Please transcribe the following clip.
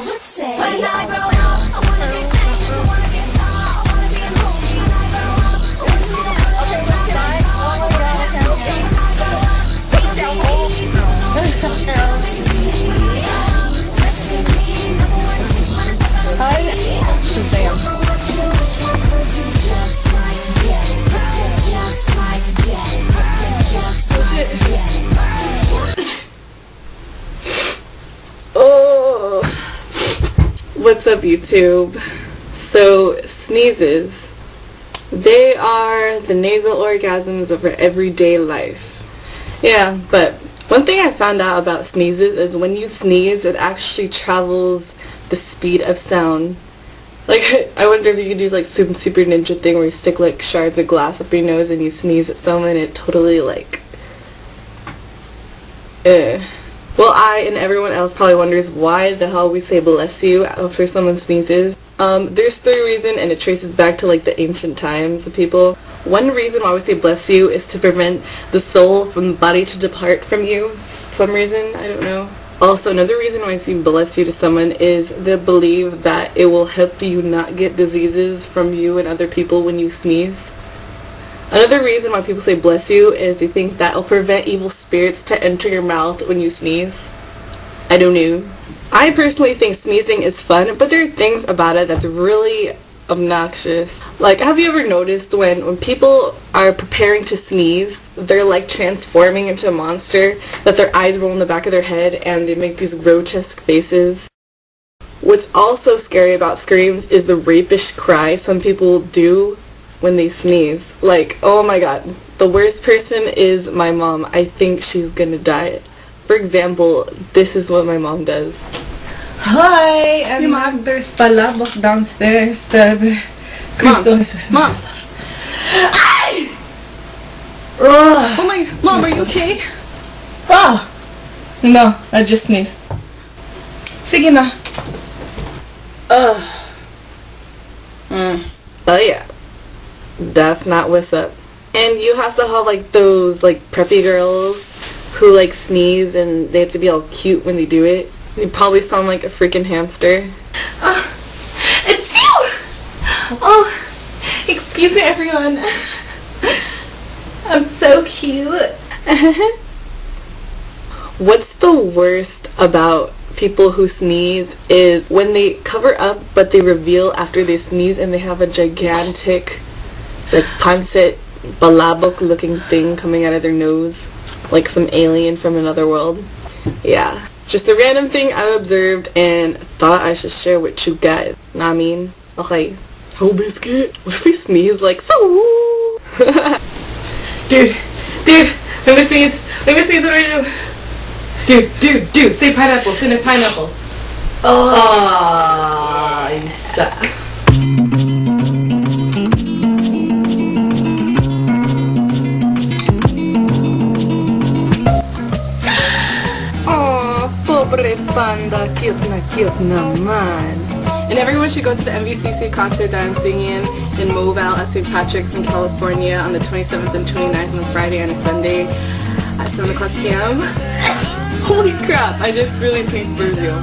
would say. When I grow up, I wanna be famous, I wanna be a star, I wanna be in movies. When I grow up, I wanna see the world, I wanna be stars, I wanna have movies. When I grow up, I wanna be fresh and clean, number one chick, wanna step out and see. Shazam. Just like that, just like that, just like that. Oh, what's up, YouTube? So, sneezes. They are the nasal orgasms of our everyday life. Yeah, but one thing I found out about sneezes is when you sneeze, it actually travels the speed of sound. Like, I wonder if you could do like some super ninja thing where you stick like shards of glass up your nose and you sneeze at someone and it totally like... Well, I and everyone else probably wonders why the hell we say bless you after someone sneezes. There's three reasons, and it traces back to like the ancient times of people. One reason why we say bless you is to prevent the soul from the body to depart from you. For some reason, I don't know. Also, another reason why I say bless you to someone is they believe that it will help you not get diseases from you and other people when you sneeze. Another reason why people say bless you is they think that will prevent evil spirits to enter your mouth when you sneeze. I don't know. I personally think sneezing is fun, but there are things about it that's really obnoxious. Like, have you ever noticed when people are preparing to sneeze, they're like transforming into a monster, that their eyes roll in the back of their head and they make these grotesque faces? What's also scary about screams is the rapish cry some people do when they sneeze. Like, oh my god, the worst person is my mom. I think she's gonna die. For example, this is what my mom does. Hi, and Mom, there's palabok downstairs. Mom! Ay! Oh my, Mom, are you okay? Oh! No, I just sneezed. Sige na. Oh yeah. That's not what's up. And you have to have like those like preppy girls who like sneeze and they have to be all cute when they do it. You probably sound like a freaking hamster. It's you! Oh, excuse me everyone. I'm so cute. What's the worst about people who sneeze is when they cover up but they reveal after they sneeze and they have a gigantic like pancit balabok looking thing coming out of their nose, like some alien from another world. Yeah, just a random thing I observed and thought I should share with you guys. Know what I mean? Okay. Oh biscuit, what if we sneeze like so? Dude, let me sneeze what I do. Dude, say pineapple, say pineapple. Oh, you suck. Pobre panda, cute naman. And everyone should go to the MVCC concert that I'm singing in Mobile at St. Patrick's in California on the 27th and 29th on a Friday and a Sunday at 7 o'clock p.m. Holy crap, I just really sneezed Brazil.